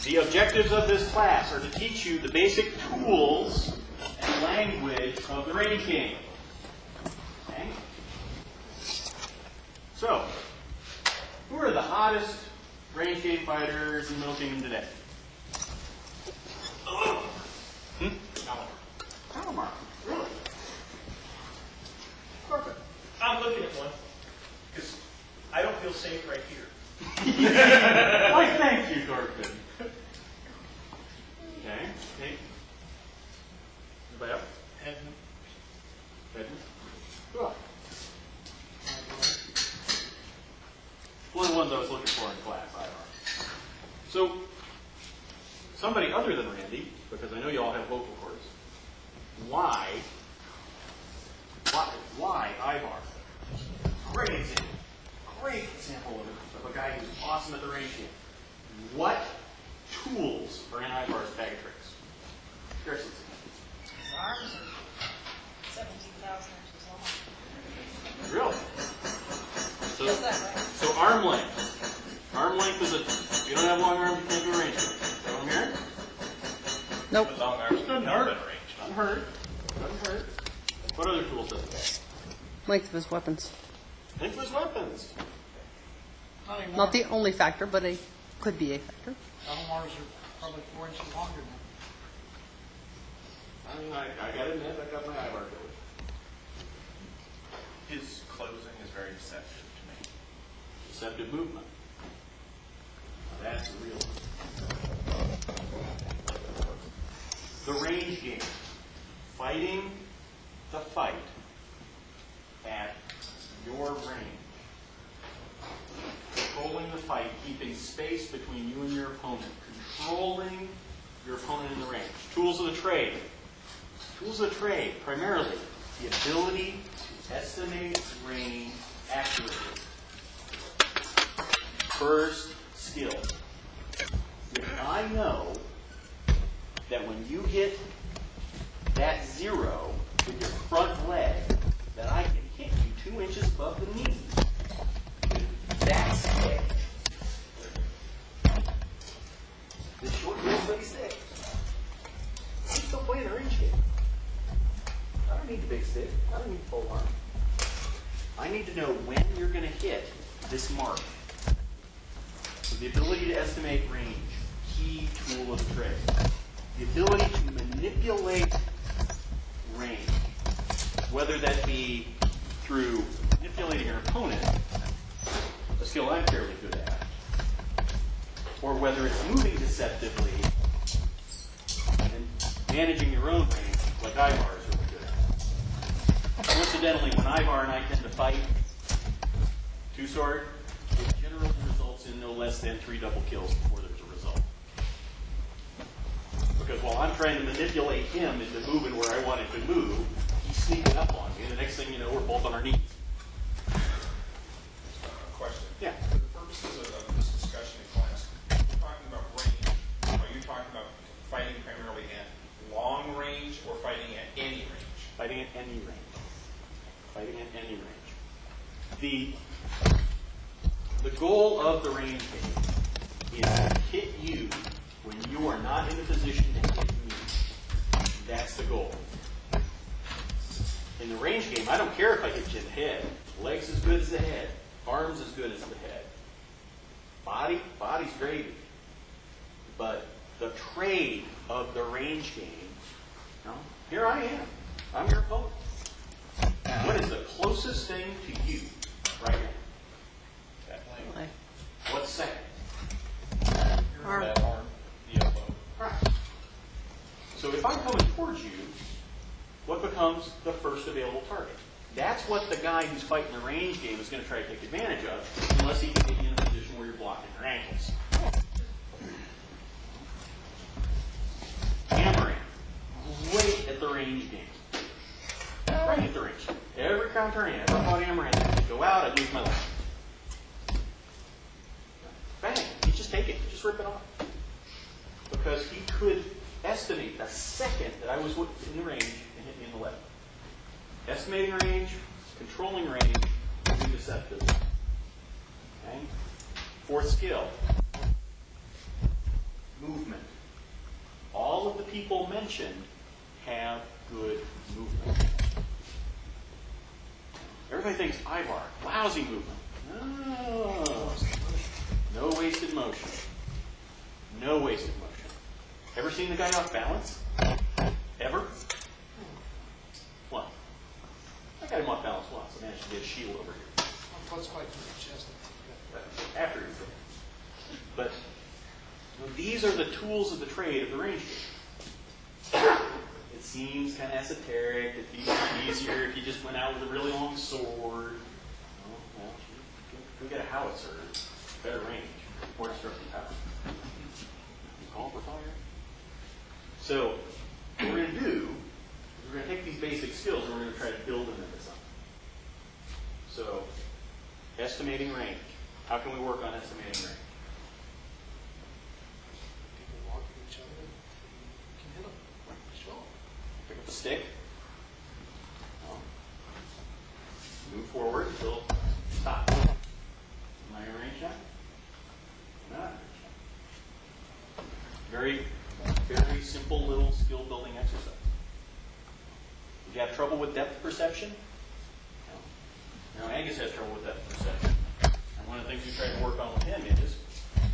The objectives of this class are to teach you the basic tools and language of the range game. Okay? So, who are the hottest range game fighters in the Middle Kingdom today? Calamar. Really? Perfect. I'm looking at one because I don't feel safe right here. Why, thank you, Thorfinn. Okay. Nate? Anybody else? Edmund. Edmund? Cool. One of the ones I was looking for in class, IR. So, somebody other than Randy, because I know you all have vocal cords, why Ivar? Great example of a guy who's awesome at the range game. What tools are in Ivar's bag of tricks? Kirsten. His arms are 17,000 inches long. Really? Is that right? So arm length. Arm length is if you don't have long arms, you can't do a range game. Is that what I'm hearing? Nope. With long arms, Doesn't not hurt. been range. Doesn't hurt. Doesn't hurt. What other tools does it have? Length of his weapons. Length of his weapons. Not anymore. Not the only factor, but it could be a factor. Calamars are probably 4 inches longer now. I mean, I gotta admit, I got my Ivar covered. His closing is very deceptive to me. Deceptive movement. Now that's the real one. The range game. Fighting the fight at your range. Controlling the fight, keeping space between you and your opponent. Controlling your opponent in the range. Tools of the trade. Tools of the trade, primarily, the ability to estimate range accurately. First skill. If I know that when you hit that 0 with your front leg, that I can hit you 2 inches above the knee with that stick, the short little big stick, I'm still playing the range game. I don't need the big stick. I don't need full arm. I need to know when you're going to hit this mark. So the ability to estimate range, key tool of the trade. The ability to manipulate range, whether that be through manipulating your opponent, a skill I'm fairly good at, or whether it's moving deceptively and managing your own range, like Ivar is really good at. Coincidentally, when Ivar and I tend to fight two-sword, it generally results in no less than 3 double kills before there's a result. Because while I'm trying to manipulate him into moving where I want him to move, he's sneaking up on me, and the next thing you know, we're both on our knees. Question. Yeah. For the purposes of this discussion in class, we're talking about range. Are you talking about fighting primarily at long range or fighting at any range? Fighting at any range. Fighting at any range. The goal of the range game is to hit you when you are not in a position to hit me. That's the goal. In the range game, I don't care if I hit you in the head. Legs as good as the head. Arms as good as the head. Body's gravy. But the trade of the range game, here I am. I'm your opponent. What is the closest thing to you right now? That length. What's second? Arm. That arm. The elbow. Right. So if I'm coming towards you, what becomes the first available target? That's what the guy who's fighting the range game is going to try to take advantage of, unless he can get you in a position where you're blocking their ankles. Hammering. Great at the range game. Great at the range. Every counter I ever fought Hammerhand, I'd go out, I'd lose my life. Bang. You just take it. You just rip it off. Because he could estimate the second that I was in the range and hit me in the leg. Estimating range, controlling range, moving deceptive. Okay? Fourth skill. movement. All of the people mentioned have good movement. Everybody thinks Ivar, lousy movement. No wasted motion. No wasted motion. Ever seen the guy off balance? Ever? Once. I got him off balance once. I managed to get a shield over here. My foot's quite to the chest. After he's there. But these are the tools of the trade of the range game. It seems kind of esoteric. It'd be easier if you just went out with a really long sword. Well, we get a howitzer. Better range. More destructive power. Call for fire. So, what we're going to do is we're going to take these basic skills and we're going to try to build them into something. So, estimating range. How can we work on estimating range? People walk at each other, you can hit them. Sure. Pick up the stick. Move forward until stop. Am I in range now? I'm not in range now. Very simple little skill building exercise. Did you have trouble with depth perception? No. Now Angus has trouble with depth perception. And one of the things we try to work on with him is,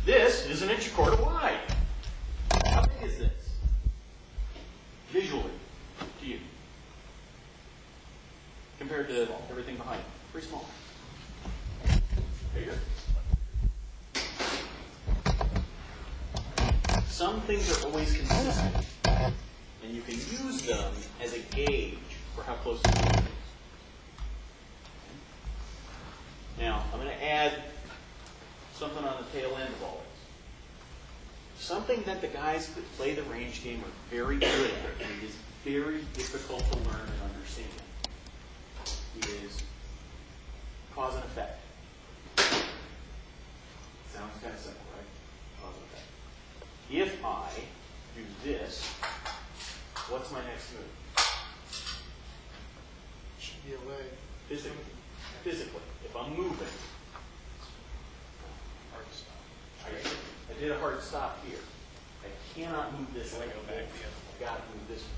this is an inch a quarter wide. How big is this? Visually, to you. Compared to everything behind it. Pretty small. Bigger? Some things are always consistent, and you can use them as a gauge for how close to the is. Now, I'm going to add something on the tail end of all this. Something that the guys that play the range game are very good at, and it is very difficult to learn and understand, is cause and effect. Sounds kind of simple, right? Cause and effect. If I do this, what's my next move? Should be away. Physically. If I'm moving, Hard to stop. I did a hard stop here. I cannot move this angle. I've got to move this one.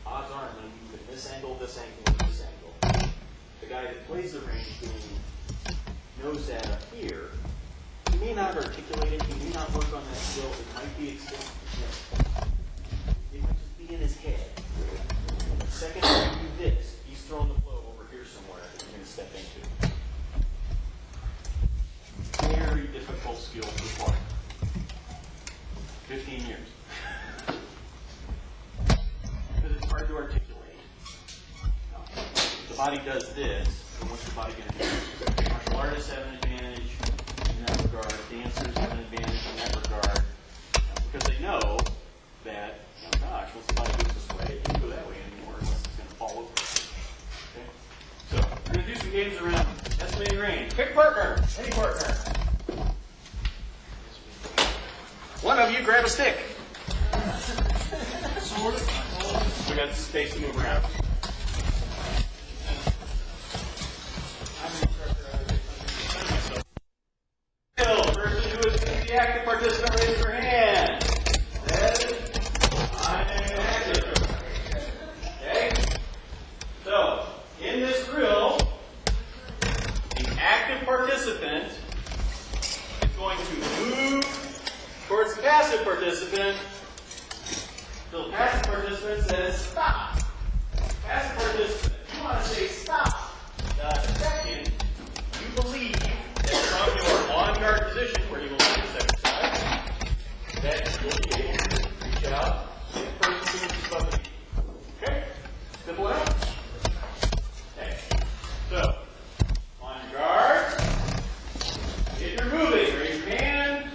Odds are I'm going to move in this angle, and this angle. The guy that plays the range game knows that up here. He may not articulate it. He may not work on that skill. It might be extinct. It might just be in his head. The second time you do this, he's throwing the flow over here somewhere that you're going to step into. Very difficult skill to acquire. 15 years. Because it's hard to articulate. The body does this, and what's the body going to do? Martial artists have an advantage in that regard. Dancers have an advantage in that regard. Because they know that, oh gosh, once the body goes this way, it can't go that way anymore unless it's going to fall over. Okay? So, we're going to do some games around estimating range. Pick partner. Any partner. One of you grab a stick. We got space to move around. The person who is the active participant, raise your hand. Says, I'm active. Okay? So, in this drill, the active participant is going to move towards the passive participant. So the passive participant says, stop. Passive participant, you want to say stop. The second you believe that from your on-guard position, where you will do this exercise, that you'll be able to reach out and the person who is above you. Okay? Simple enough? Okay. So, on guard. If you're moving, raise your hand.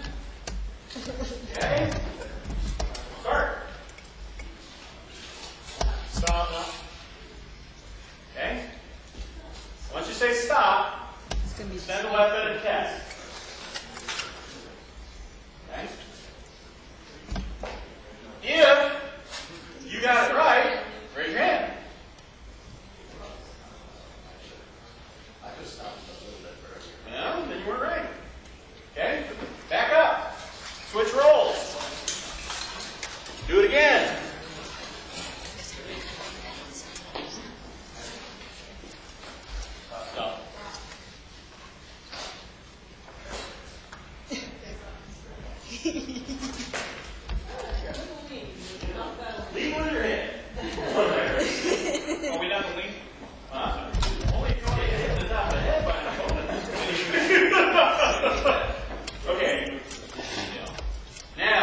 Okay? Start. Lean with your head. Are we not to lean? Huh? Only if you want to hit the top of the head by an opponent. Okay. Now,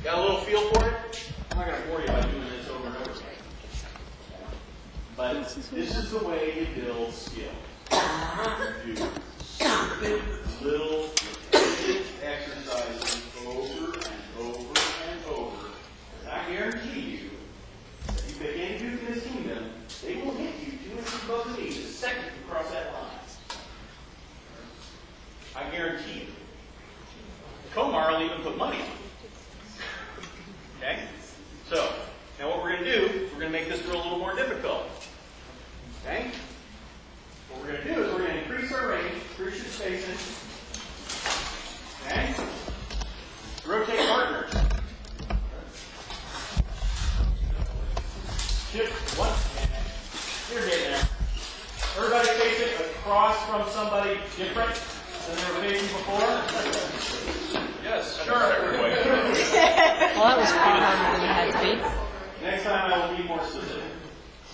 got a little feel for it? I'm not going to bore you by doing this over and over again. But this is the way you build skill. You do stupid little repetitive exercises over and over and over. And I guarantee you, if you pick any dude in this kingdom, they will hit you 2 inches above the knee the second you cross that line. I guarantee you. Komar will even put money on it. Okay? So, now what we're going to do is we're going to make this drill a little more difficult. Okay? What we're going to do is we're going to increase our range, increase your spacing. Okay? Rotate partners. Shift one. You're getting there. Everybody facing across from somebody different than they were facing before? Yes, sure, everybody. Well, that was far harder than it had to be. Next time I will be more specific.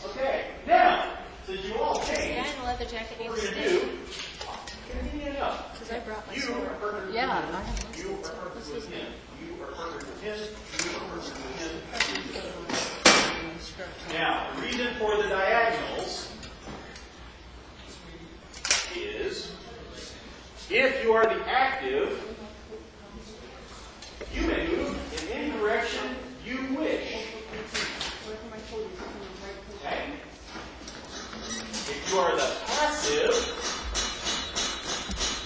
Okay, now, since you all came, Yeah, and the leather jacket what needs we're to going to stitch. do, convenient enough. Because I brought my You sword. are perfect with Yeah, him. I have You are perfect with him. You are perfect with him. You are perfect with him. Now, the reason for the diagonals is if you are the active, you may move in any direction you wish. Okay? If you are the passive,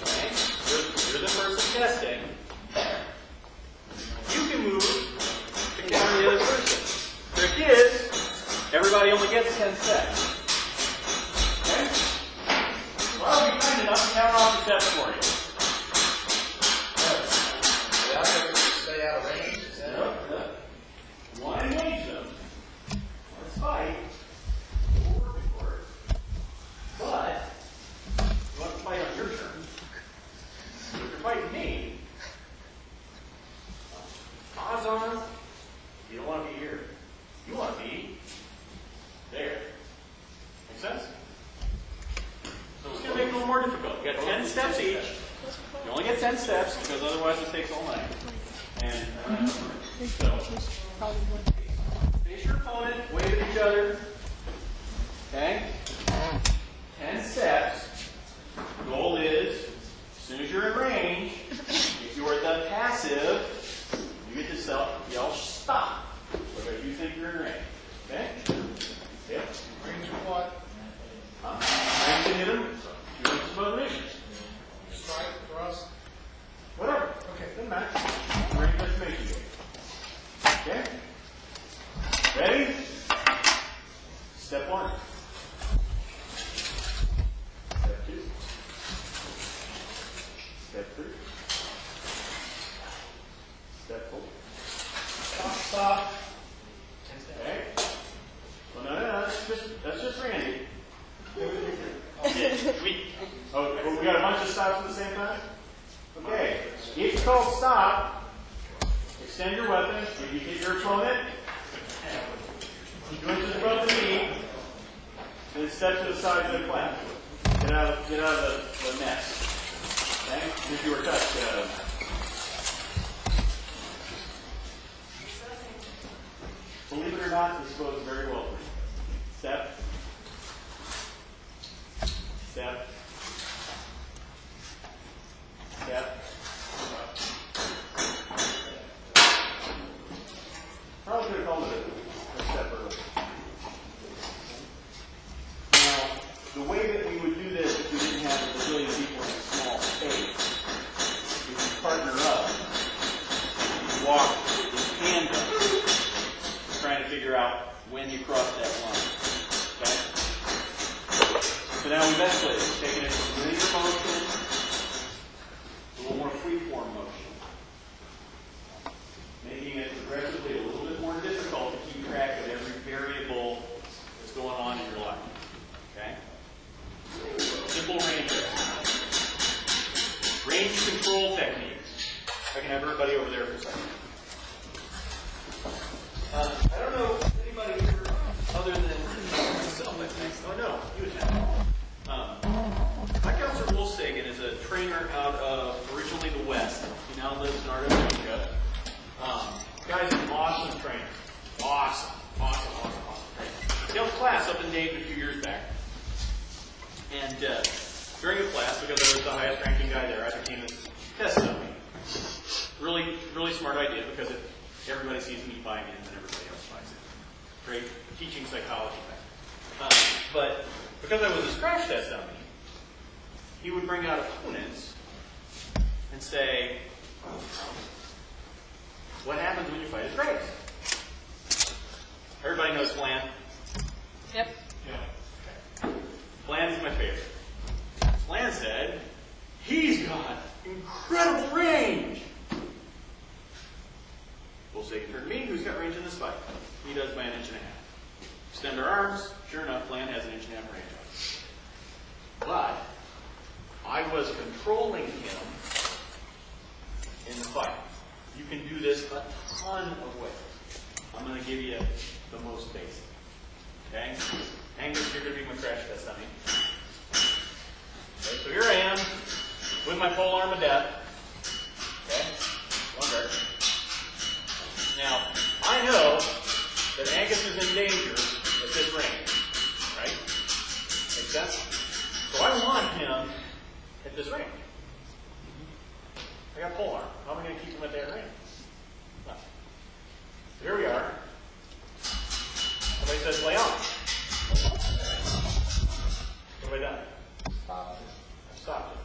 okay, you're the person testing, you can move to counter the other person. Trick is, everybody only gets 10 steps. Okay? Well, I'll be kind enough to count off the steps for you. Stay out of range. You want to engage them. Let's fight. We're working for it. But, you want to fight on your terms. If you're fighting me, odds on, you don't want to be here. You want to be there. Make sense? So it's going to make it a little more difficult. You got 10 steps each. You only get 10 steps because otherwise it takes all night. And so, face your opponent, wave at each other. Okay? 10 steps. The goal is, as soon as you're in range, if you are the passive, you get to yell stop. Whether you think you're in range. Okay? Yep. Range of what? Range to hit him. 2 inches above the knee. Strike, thrust. Whatever. Okay, doesn't matter. Range estimation. Okay? Ready? Step 1. Step 2. Step 3. Step 4. Stop. Okay? Well, no, that's just Randy. We got a bunch of stops at the same time? Okay. If you call stop, extend your weapon. If you hit your opponent, 2 inches above the knee, then step to the side of the platform. Get out of the mess. Okay? If you were touched, get out of the mess. Believe it or not, this goes very well for you. Step. Step. Step. Probably could have called it a step early. Now, the way that we would do this if we didn't have a bazillion people in a small space, is we partner up, walk in tandem, trying to figure out when you cross that line. Okay? So now we've escalated, taking it from linear motion to a little more free-form motion. Making it progressively a little bit more difficult to keep track of every variable that's going on in your life. Okay? Simple range. range control techniques. I can have everybody over there for a second. I don't know anybody here other than myself, I think. Oh no, you attend. My Counselor Wolfsagan is a trainer out of originally the West. He now lives in Argentina. Guy's an awesome trainer. Awesome trainer. He held a class up in Dayton a few years back. And during the class, because I was the highest ranking guy there, I became this test dummy. Really smart idea, because if everybody sees me buying in, then everybody else buys in. Great teaching psychology thing. But because I was this crash test dummy, he would bring out opponents and say, what happens when you fight a race? Everybody knows Flan? Yep. Yeah. Flan is my favorite. Flan said, he's got incredible range. Wolfsagan turned to me, who's got range in this fight? He does by 1.5 inches. Extend our arms, sure enough, Flan has 1.5 inches range. But I was controlling him in the fight. You can do this a ton of ways. I'm going to give you the most basic. Okay? Angus, you're going to be my crash test dummy. Okay, so here I am with my pole arm of death. Okay? One guard. Now, I know that Angus is in danger at this range. Right? Make sense? So I want him at this range. I got pole arm. How am I going to keep him at that range? No. Here we are. Somebody says, lay on. What have I done? I've stopped it.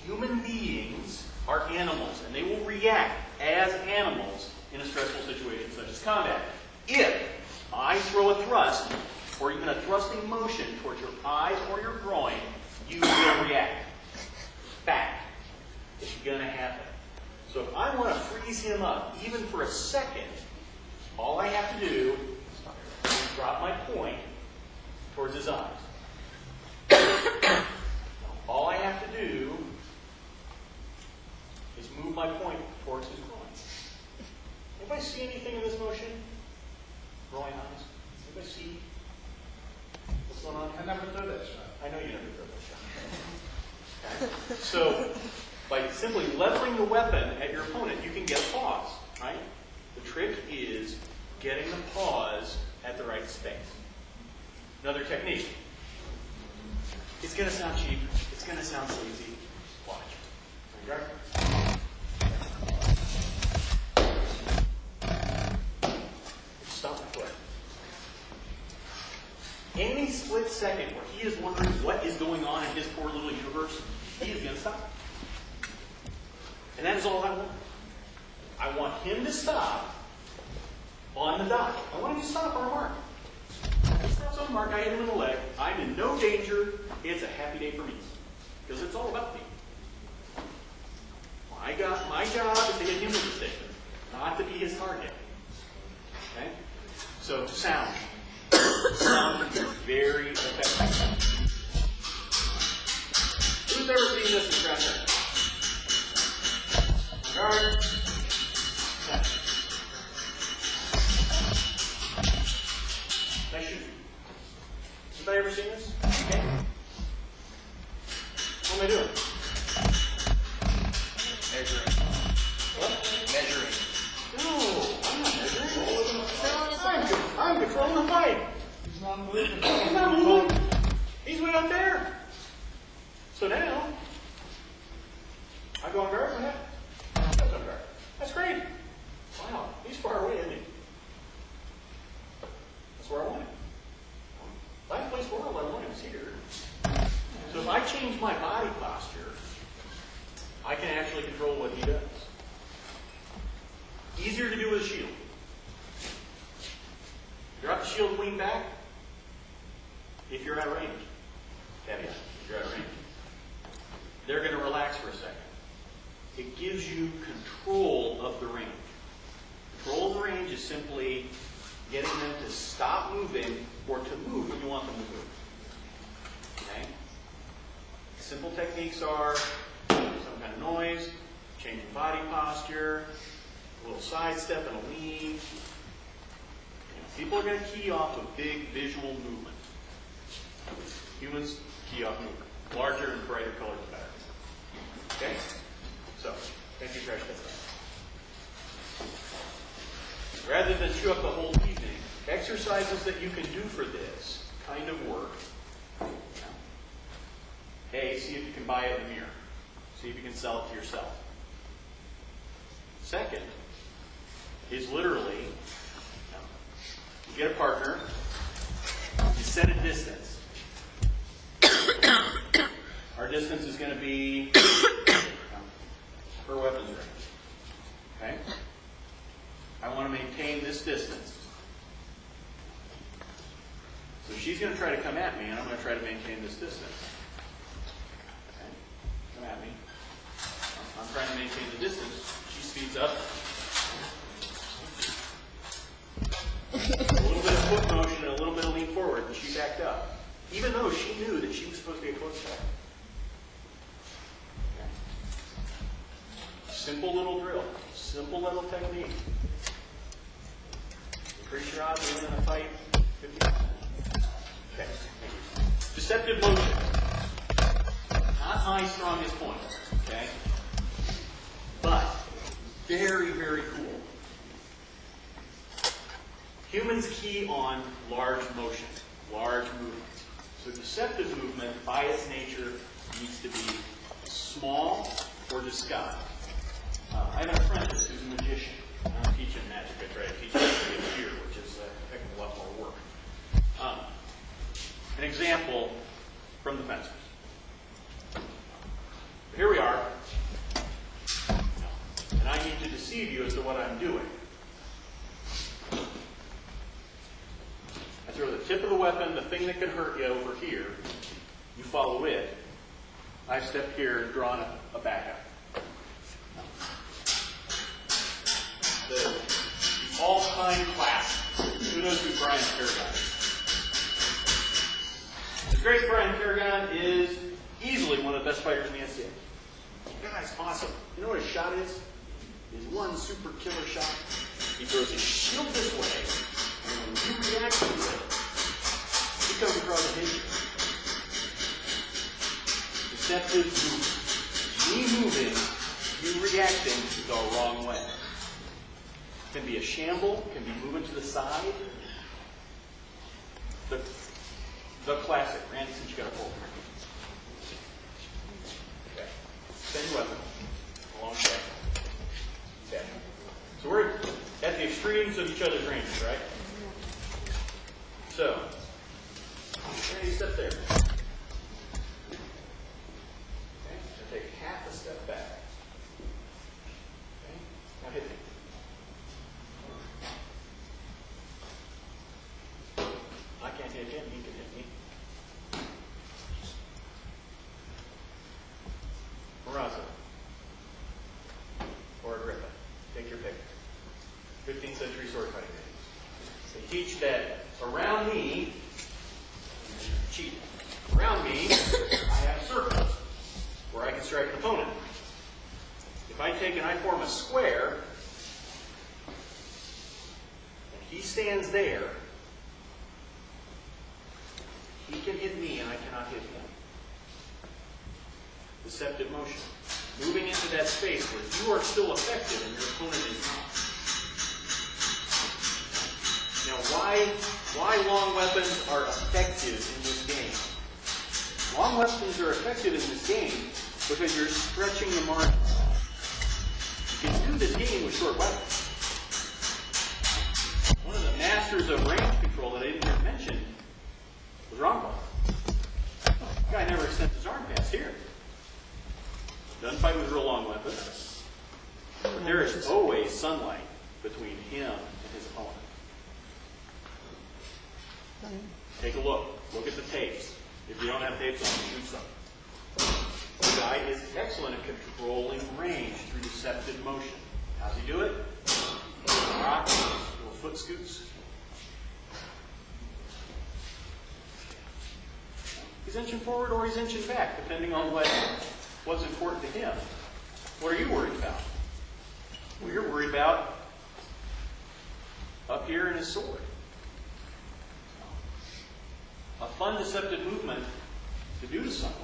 Human beings are animals, and they will react as animals in a stressful situation such as combat. If I throw a thrust, or even a thrusting motion towards your eyes or your groin, you will react. Fact. It's going to happen. So if I want to freeze him up, even for a second, all I have to do is drop my point towards his eyes. All I have to do is move my point towards his groin. Anybody see anything in this motion? Groin eyes? Anybody see what's going on? I never threw that shot. I know you never threw that shot. Okay? So, by simply leveling the weapon at your opponent, you can get a pause, right? The trick is getting the pause at the right space. Another technique. It's going to sound cheap. It's going to sound sleazy. Watch. There you go. Stop my foot. Any split second where he is wondering what is going on in his poor little universe, he is going to stop. And that is all I want. I want him to stop on the dot. I want him to stop on a mark. He stops on a mark, I hit him in the leg. I'm in no danger. It's a happy day for me. Because it's all about me. My job is to hit him with the stick, not to be his target. Okay? So, sound. Sound is very effective. Who's ever seen this in ground turn? Guard. Nice shoot. Anybody ever seen this? Okay. What am I doing? Measuring. What? Measuring. No, I'm not measuring. I'm controlling the fight. He's not moving. He's not moving. He's way out there. So now, I go on guard. What happened? That's great. Wow, he's far away, isn't he? That's where I want him. Last place where I want him is here. So if I change my body posture, I can actually control what he does. Easier to do with a shield. Drop the shield, lean back. If you're out of range. Caveat, if you're out of range. They're going to relax for a second. It gives you control of the range. Control of the range is simply getting them to stop moving or to move when you want them to move. Okay? Simple technique. techniques are some kind of noise, changing body posture, a little sidestep and a lean. People are going to key off of big visual movement. Humans key off movement. Larger and brighter colors the better. Okay? So, thank you, crash test. Rather than chew up the whole evening, exercises that you can do for this kind of work. A, see if you can buy it in a mirror. See if you can sell it to yourself. Second is literally, you get a partner, you set a distance. Our distance is going to be her weapons range. Okay? I want to maintain this distance. So she's going to try to come at me, and I'm going to try to maintain this distance. Okay? Come at me. I'm trying to maintain the distance. She speeds up. A little bit of foot motion and a little bit of lean forward, and she backed up. Even though she knew that she was supposed to be a close step. Okay. Simple little drill. Simple little technique. Increase your odds of winning a fight 50%. Okay. Deceptive motion. Not my strongest point. Okay. But very, very cool. Humans key on large motion, large movement. So deceptive movement, by its nature, needs to be small or disguised. I have an apprentice who's a magician. I don't teach him magic. I try to teach him here, which is a heck of a lot more work. An example from the fencers. Here we are. And I need to deceive you as to what I'm doing. I throw the tip of the weapon, the thing that could hurt you, over here. You follow it. I step here, drawn a backup. The all-time classic. Who knows who Brian Paragon is? The great Brian Paragon is easily one of the best fighters in the SCA. The guy's awesome. You know what his shot is? His one super killer shot. He throws his shield this way, and when you react to it, he comes across and hits you. Deceptive movement. Me moving, you reacting the wrong way. It can be a shamble, it can be moving to the side. The classic. Randy, since you got a pull. Okay. Same weapon. Long shot. Okay. So we're at the extremes of each other's ranges, right? So, Randy, step there. Okay. Now take half a step back. Okay. Now hit me. I can't hit him, he can hit me. Moraza. Or Agrippa. Take your pick. 15th century sword fighting games. They teach that around me, cheat. Around me, I have circles where I can strike an opponent. If I take and I form a square, and he stands there, he can hit me and I cannot hit him. Deceptive motion. Moving into that space where you are still effective and your opponent is not. Now, why long weapons are effective in this game? Long weapons are effective in this game because you're stretching the margin. You can do this game with short weapons. One of the masters of range control that I didn't even mention was Ronco. The guy never extends his arm past here. Doesn't fight with real long weapons. But there is always sunlight between him and his opponent. Take a look. Look at the tapes. If you don't have tapes on, shoot some. The guy is excellent at controlling range through deceptive motion. How's he do it? Rock, little foot scoots. He's inching forward or he's inching back, depending on what what's important to him. What are you worried about? Well, you're worried about up here in his sword. A fun, deceptive movement to do to someone.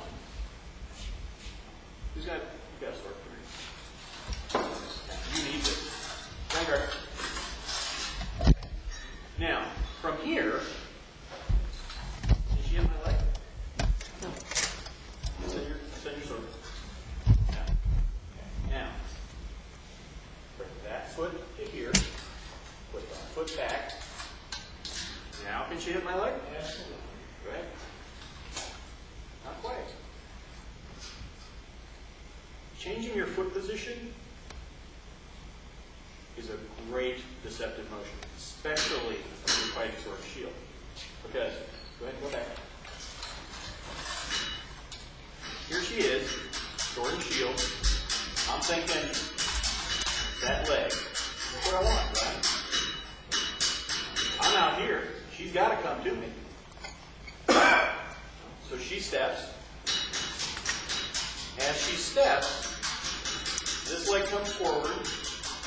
Who's got? You got to start for me. You need this. Vanguard. Now, from here, did she hit my leg? No. Send your sword. Now, bring that foot to here. Put that foot back. Now, can she hit my leg? Absolutely. Go ahead. Not quite. Changing your foot position is a great deceptive motion, especially when you're fighting sword and shield. Because, go ahead and go back. Here she is, sword and shield. I'm thinking that leg. That's what I want, right? I'm out here. She's got to come to me. So she steps. As she steps, this leg comes forward,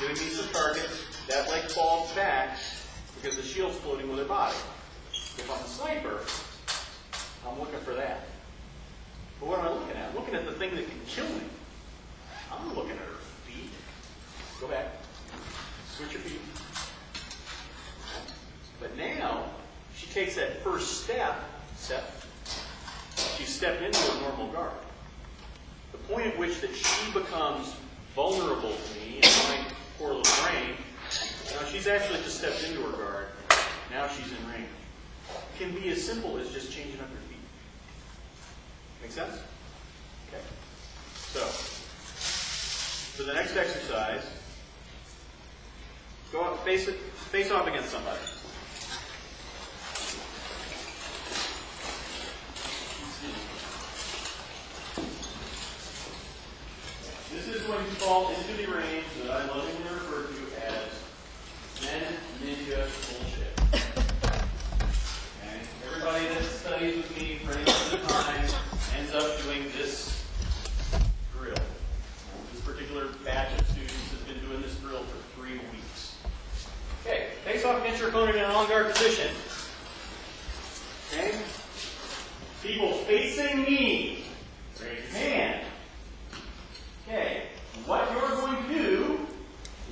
giving me some target. That leg falls back because the shield's floating with her body. If I'm a sniper, I'm looking for that. But what am I looking at? I'm looking at the thing that can kill me. I'm not looking at her feet. Go back. Switch your feet. But now, she takes that first step. She stepped into a normal guard. The point at which that she becomes vulnerable to me and my poor little brain, now she's actually just stepped into her guard. Now she's in range. It can be as simple as just changing up your feet. Make sense? Okay. So, for the next exercise, go up, face off against somebody. This is when you fall into the range that I lovingly refer to as men ninja bullshit. Okay? Everybody that studies with me for any length of time ends up doing this drill. This particular batch of students has been doing this drill for 3 weeks. Okay, face off against your opponent in an on-guard position. Okay? People facing me. Raise your hand. Okay, what you're going to do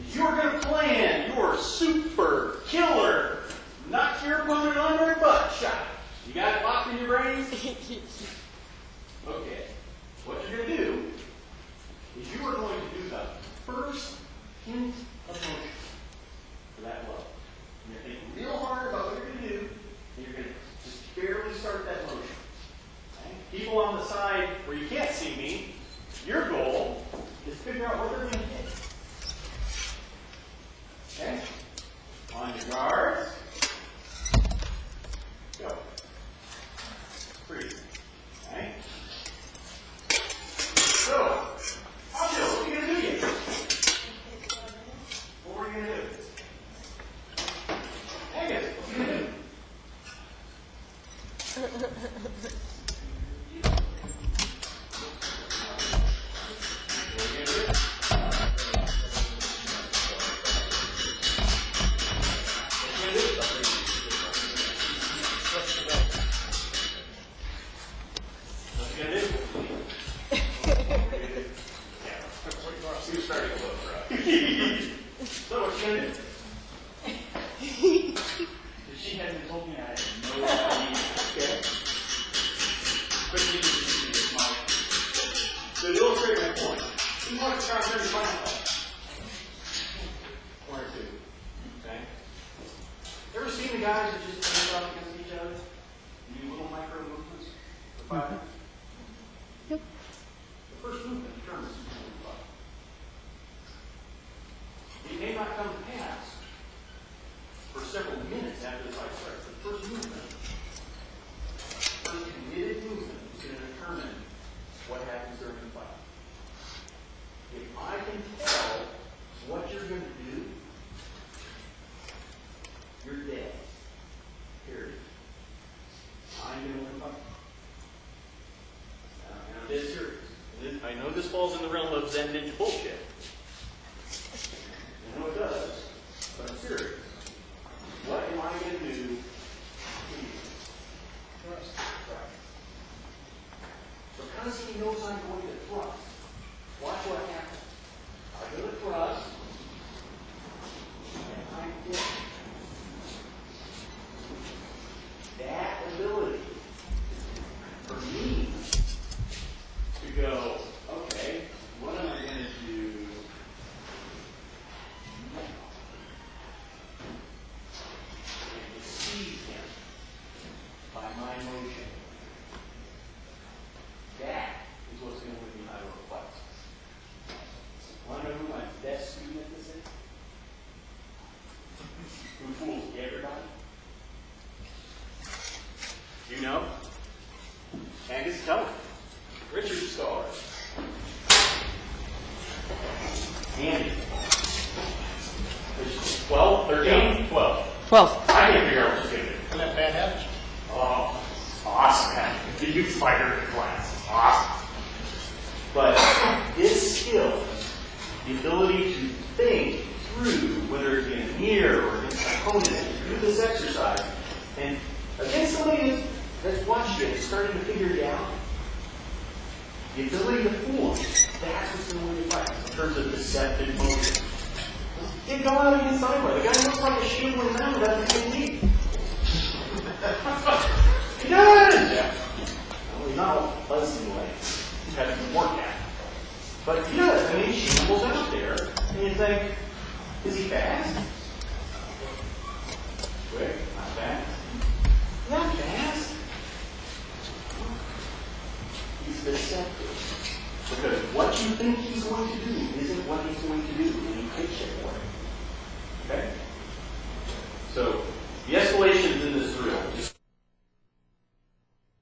is you're going to plan your super killer, knock your opponent on their butt shot. You got it locked in your brains? Okay, what you're going to do is you are going to do the first hint of motion for that blow. You're going to think real hard about what you're going to do, and you're going to just barely start that motion. Okay? People on the side where you can't see me, your goal is to figure out what they're going to hit. Okay? On your guards. Go. Freeze. Okay? So, I'll show you. What are you going to do yet? What are you going to do? Hang it. What are you going to do? I I know this falls in the realm of Zen ninja bullshit. I know it does, but I'm serious. What am I going to do? Trust. So because he knows I'm going to thrust, watch what happens. I go to thrust, and I get that ability for me to go, okay, what am I going to do now? And deceive him by my motion. That is what's going to win me my request. Want to know who my best student at this is? Who fools everybody? You know? Angus Cohen. Richard Starr. Andy. 12, 13, 12. 12. I can't figure out what she's going to do. And that bad habit. Oh, awesome, man. The youth fighter in class. Awesome. But this skill, the ability to think through, whether it be in a mirror or against an opponent, do this exercise, and against somebody that's watched you and starting to figure it out, the ability to fool them, that's what's going to win your fight in terms of deceptive motion. Get going out against sidebar. The guy looks like a shield when around without the knee. He does! Yeah. Well, he's not all fuzzy like he's had some work at. But he does. I mean, he shambles out there. And you think, is he fast? Quick? Not fast? Not fast. He's deceptive. Because what you think he's going to do isn't what he's going to do when he pitches.